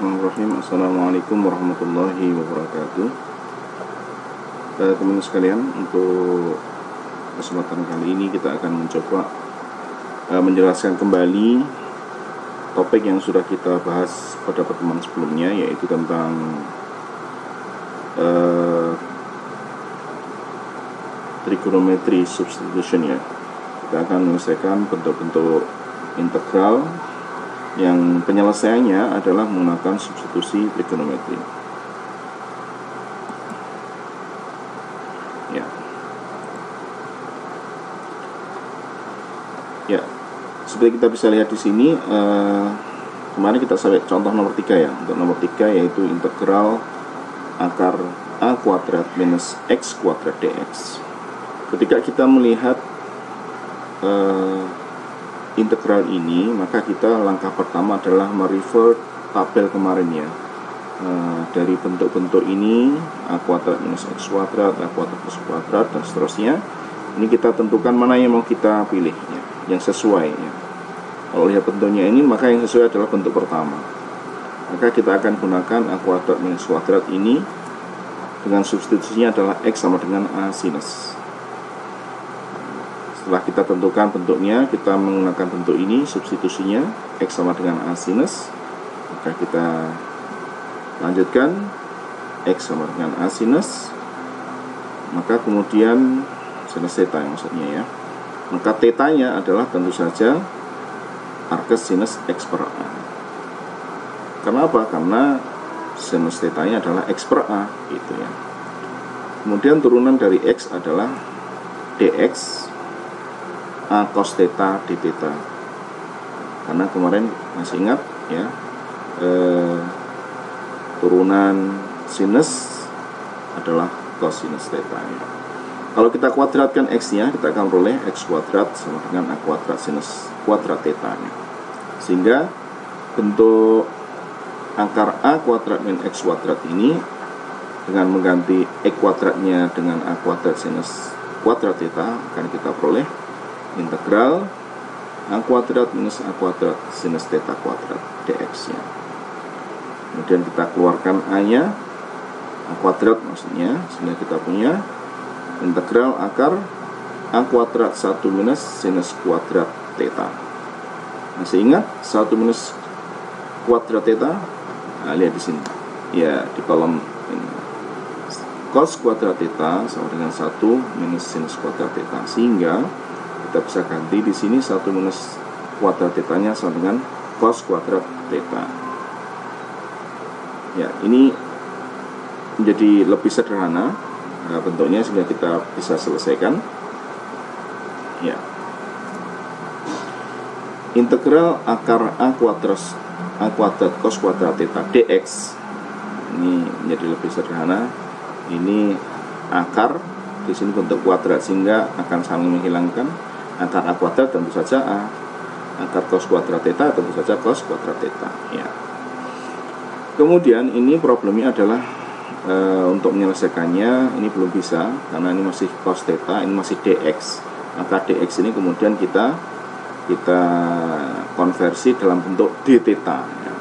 Bismillahirrahmanirrahim. Assalamualaikum warahmatullahi wabarakatuh. Teman-teman sekalian, untuk kesempatan kali ini kita akan mencoba menjelaskan kembali topik yang sudah kita bahas pada pertemuan sebelumnya, yaitu tentang trigonometry substitution ya. Kita akan menyelesaikan bentuk-bentuk integral yang penyelesaiannya adalah menggunakan substitusi trigonometri. Ya, seperti kita bisa lihat di sini, kemarin kita sampai contoh nomor 3 ya. Untuk nomor 3 yaitu integral akar a kuadrat minus x kuadrat dx. Ketika kita melihat integral ini, maka kita langkah pertama adalah merefer tabel kemarin ya. Dari bentuk-bentuk ini, a kuadrat minus x kuadrat, a kuadrat plus kuadrat, dan seterusnya. Ini kita tentukan mana yang mau kita pilih ya, yang sesuai ya. Kalau lihat bentuknya ini, maka yang sesuai adalah bentuk pertama. Maka kita akan gunakan a kuadrat minus kuadrat ini dengan substitusinya adalah x sama dengan a sinus. Setelah kita tentukan bentuknya, kita menggunakan bentuk ini, substitusinya x sama dengan a sinus. Maka kita lanjutkan x sama dengan a sinus. Maka kemudian sinus theta maksudnya ya. Maka theta-nya adalah tentu saja arcus sinus x per a. Karena apa? Karena sinus theta-nya adalah x per a gitu ya. Kemudian turunan dari x adalah dx a cos theta d theta. Karena kemarin masih ingat ya, turunan sinus adalah cosinus theta ya. Kalau kita kuadratkan x-nya, kita akan peroleh x kuadrat sama dengan a kuadrat sinus kuadrat theta nya. Sehingga bentuk akar a kuadrat min x kuadrat ini dengan mengganti x kuadratnya dengan a kuadrat sinus kuadrat theta akan kita peroleh integral a kuadrat minus a kuadrat sinus theta kuadrat dx nya. Kemudian kita keluarkan a nya, a kuadrat maksudnya, sehingga kita punya integral akar a kuadrat 1 minus sinus kuadrat theta. Masih ingat 1 minus kuadrat theta? Nah, lihat di sini ya, di kolom ini. Cos kuadrat theta sama dengan 1 minus sinus kuadrat theta, sehingga kita bisa ganti di sini 1 minus kuadrat theta-nya sama dengan cos kuadrat theta. Ya, ini menjadi lebih sederhana bentuknya, sehingga kita bisa selesaikan. Ya. Integral akar a kuadrat cos kuadrat theta dx ini menjadi lebih sederhana. Ini akar, di sini bentuk kuadrat, sehingga akan saling menghilangkan. Akar a kuadrat tentu saja a, akar cos kuadrat theta tentu saja cos kuadrat theta ya. Kemudian ini problemnya adalah untuk menyelesaikannya ini belum bisa, karena ini masih cos theta, ini masih dx. Maka dx ini kemudian kita konversi dalam bentuk d theta ya.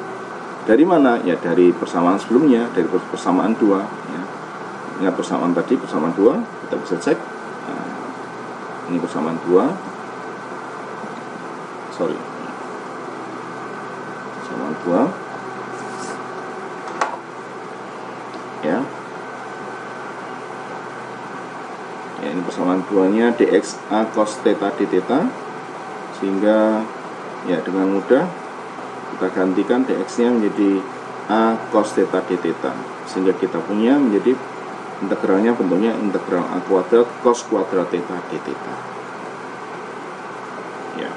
Dari mana? Ya dari persamaan sebelumnya, dari persamaan 2 ya. Ingat persamaan tadi, persamaan 2, kita bisa cek. Ini persamaan 2, persamaan 2 ya. Ya, ini persamaan 2-nya dx a cos theta d theta, sehingga ya dengan mudah kita gantikan dx-nya menjadi a cos theta d theta, sehingga kita punya menjadi integralnya bentuknya integral a kuadrat cos kuadrat theta d theta. Ya.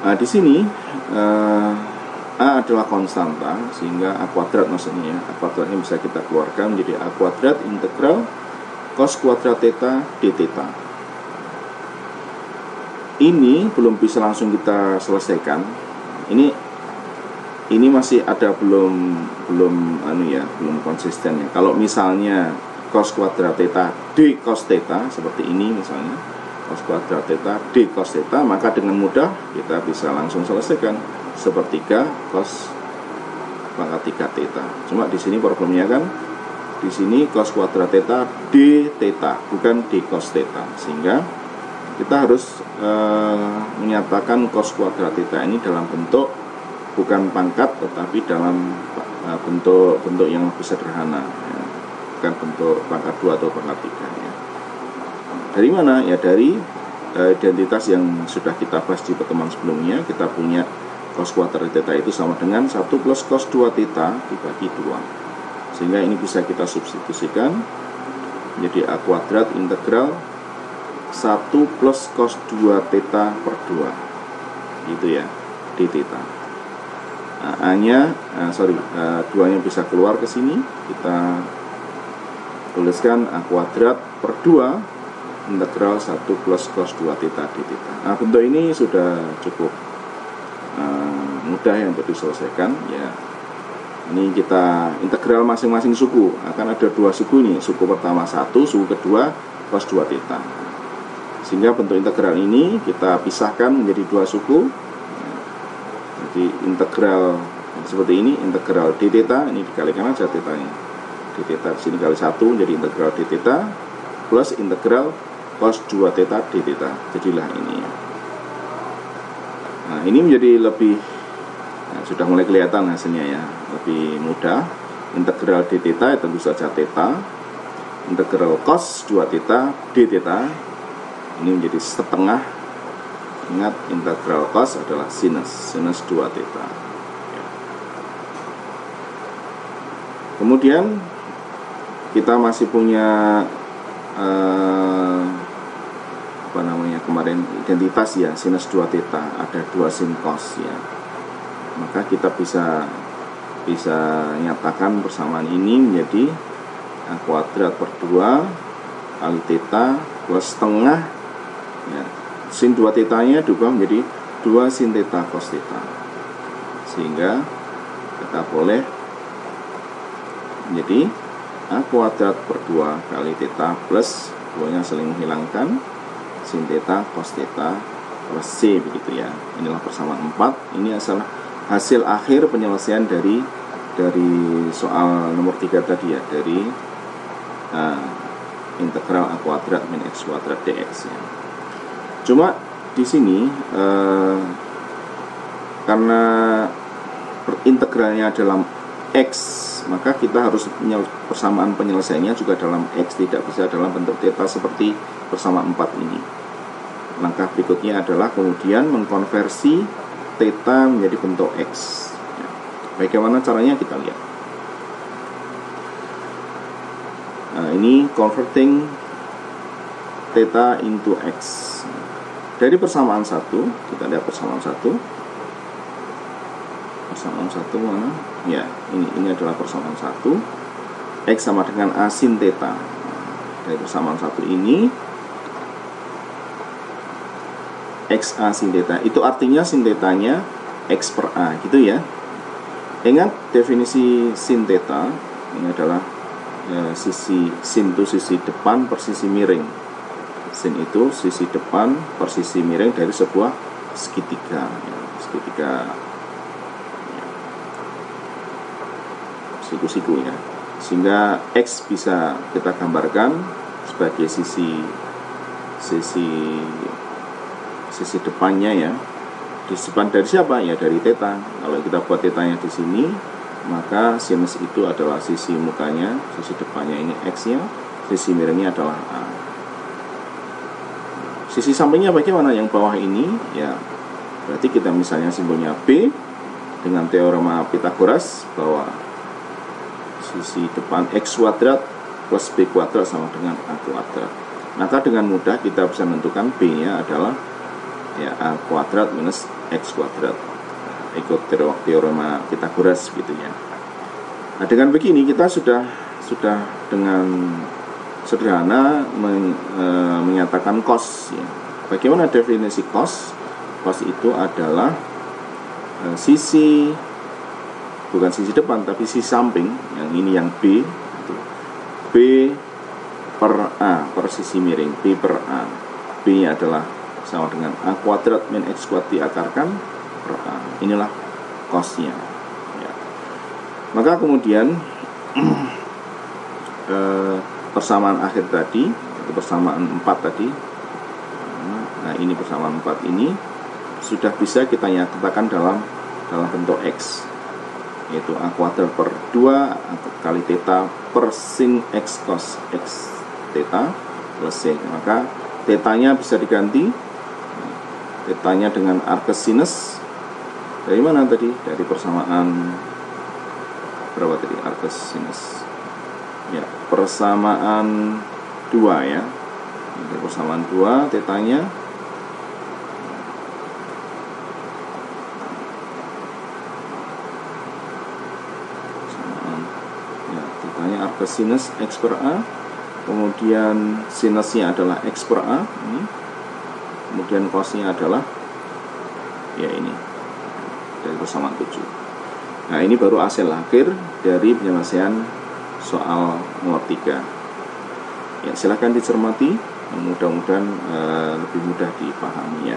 Nah, di sini a adalah konstanta, sehingga a kuadrat maksudnya ya, a kuadratnya bisa kita keluarkan menjadi a kuadrat integral cos kuadrat theta d theta. Ini belum bisa langsung kita selesaikan. Ini masih ada belum konsisten ya. Kalau misalnya cos kuadrat theta d cos theta seperti ini misalnya, cos kuadrat theta d cos theta, maka dengan mudah kita bisa langsung selesaikan sepertiga cos pangkat 3 theta. Cuma di sini problemnya kan, di sini cos kuadrat theta d theta, bukan d cos theta, sehingga kita harus menyatakan cos kuadrat theta ini dalam bentuk bukan pangkat, tetapi dalam bentuk yang lebih sederhana, ya. Bukan bentuk pangkat 2 atau pangkat 3, ya. Dari mana? Ya dari identitas yang sudah kita bahas di pertemuan sebelumnya. Kita punya cos kuadrat theta itu sama dengan 1 plus cos 2 theta dibagi 2. Sehingga ini bisa kita substitusikan menjadi A kuadrat integral 1 plus cos 2 theta per 2, gitu ya, d theta. Nah, A-nya, 2-nya bisa keluar ke sini. Kita tuliskan A kuadrat per 2 integral 1 plus cos 2 theta d theta. Nah, bentuk ini sudah cukup mudah ya untuk diselesaikan, ya. Ini kita integral masing-masing suku. Akan ada 2 suku ini. Suku pertama 1, suku kedua cos 2 theta. Sehingga bentuk integral ini kita pisahkan menjadi 2 suku. Jadi integral seperti ini, integral d theta, ini dikalikan aja thetanya. D theta di sini kali 1 jadi integral d theta plus integral cos 2 theta d theta. Jadilah ini. Nah, ini menjadi lebih, sudah mulai kelihatan hasilnya ya, lebih mudah. Integral d theta tentu saja theta, integral cos 2 theta d theta ini menjadi setengah. Ingat, integral cos adalah sinus 2 theta. Kemudian kita masih punya kemarin identitas ya, sinus 2 theta, ada 2 sin cos ya. Maka kita bisa nyatakan persamaan ini menjadi A kuadrat per 2 kali theta plus setengah, ya, sin 2 theta-nya diubah menjadi 2 sin theta cos theta. Sehingga kita boleh menjadi A kuadrat per 2 kali theta plus 2-nya saling menghilangkan, sin theta cos theta plus C, begitu ya. Inilah persamaan 4. Ini adalah hasil akhir penyelesaian dari soal nomor 3 tadi ya, dari integral A kuadrat min X kuadrat dx ya. Cuma di sini karena integralnya dalam X, maka kita harus persamaan penyelesaiannya juga dalam X, tidak bisa dalam bentuk theta seperti persamaan 4 ini. Langkah berikutnya adalah kemudian mengkonversi theta menjadi bentuk X. Bagaimana caranya kita lihat. Nah, ini converting theta into X. Dari persamaan 1, kita lihat persamaan 1. Persamaan 1 mana? Ya, ini adalah persamaan 1. X sama dengan A sin theta. Dari persamaan 1 ini X A sin theta, itu artinya sin thetanya X per A, gitu ya. Ingat definisi sin theta, ini adalah sisi sin itu sisi depan per sisi miring. Sin itu sisi depan per sisi miring dari sebuah segitiga, ya, segitiga ya, siku-siku ya. Sehingga X bisa kita gambarkan sebagai sisi depannya ya. Di depan dari siapa? Ya dari theta. Kalau kita buat thetanya di sini, maka sinus itu adalah sisi mukanya, sisi depannya ini X-nya, sisi miringnya adalah A. Sisi sampingnya bagaimana? Yang bawah ini ya, berarti kita misalnya simbolnya B dengan teorema Pythagoras bahwa sisi depan X kuadrat plus B kuadrat sama dengan A kuadrat. Maka dengan mudah kita bisa menentukan B-nya adalah ya A kuadrat minus X kuadrat. Ikut teorema Pythagoras gitu ya. Nah, dengan begini kita sudah dengan sederhana menyatakan cos ya. Bagaimana definisi cos? Cos itu adalah bukan sisi depan tapi sisi samping, yang ini yang B itu. B per A per sisi miring, B per A. B nya adalah sama dengan A kuadrat min X kuadrat diakarkan per A. Inilah cosnya ya. Maka kemudian persamaan akhir tadi, itu persamaan 4 tadi. Nah, ini persamaan 4 ini sudah bisa kita nyatakan dalam bentuk X, yaitu A kuadrat per 2 kali theta per sin X cos X theta plus C. Maka tetanya bisa diganti, tetanya dengan arcus sinus. Dari mana tadi? Dari persamaan berapa tadi? Arcus sinus. Ya, persamaan 2 ya. Ini persamaan 2 tetanya. Ya, tetanya arcus sinus X per A. Kemudian sinusnya adalah X per A ini. Kemudian cosnya adalah ya ini dari persamaan 7. Nah, ini baru hasil akhir dari penyelesaian soal nomor 3. Ya, silahkan dicermati, mudah-mudahan lebih mudah dipahami ya.